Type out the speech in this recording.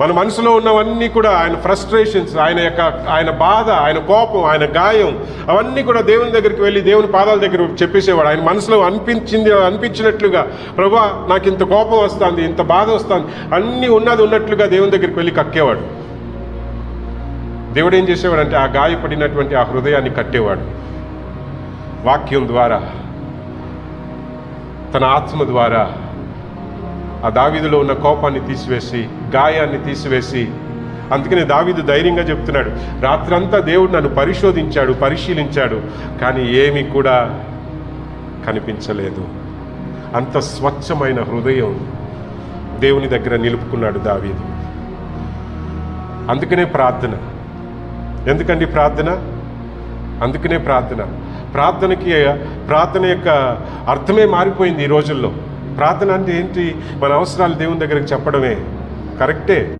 మన మనసులో ఉన్నవన్నీ కూడా ఆయన ఫ్రస్ట్రేషన్స్, ఆయన బాధ, ఆయన కోపం, ఆయన గాయం, అవన్నీ కూడా దేవుని దగ్గరికి వెళ్ళి దేవుని పాదాల దగ్గర చెప్పేసేవాడు. ఆయన మనసులో అనిపించినట్లుగా, ప్రభా నాకు ఇంత కోపం వస్తుంది, ఇంత బాధ వస్తుంది, అన్నీ ఉన్నట్లుగా దేవుని దగ్గరికి వెళ్ళి కక్కేవాడు. దేవుడు ఏం చేసేవాడంటే ఆ గాయపడినటువంటి ఆ హృదయాన్ని కట్టేవాడు. వాక్యం ద్వారా, తన ఆత్మ ద్వారా ఆ దావీదులో ఉన్న కోపాన్ని తీసివేసి, గాయాన్ని తీసివేసి, అందుకనే దావీదు ధైర్యంగా చెప్తున్నాడు, రాత్రంతా దేవుడు నన్ను పరిశీలించాడు, కానీ ఏమీ కూడా కనిపించలేదు. అంత స్వచ్ఛమైన హృదయం దేవుని దగ్గర నిలుపుకున్నాడు దావీదు. అందుకనే ప్రార్థన. ఎందుకండి ప్రార్థన? అందుకనే ప్రార్థన యొక్క అర్థమే మారిపోయింది ఈ రోజుల్లో. ప్రార్థన అంటే ఏంటి? మన అవసరాలు దేవుని దగ్గరికి చెప్పడమే. కరెక్టే.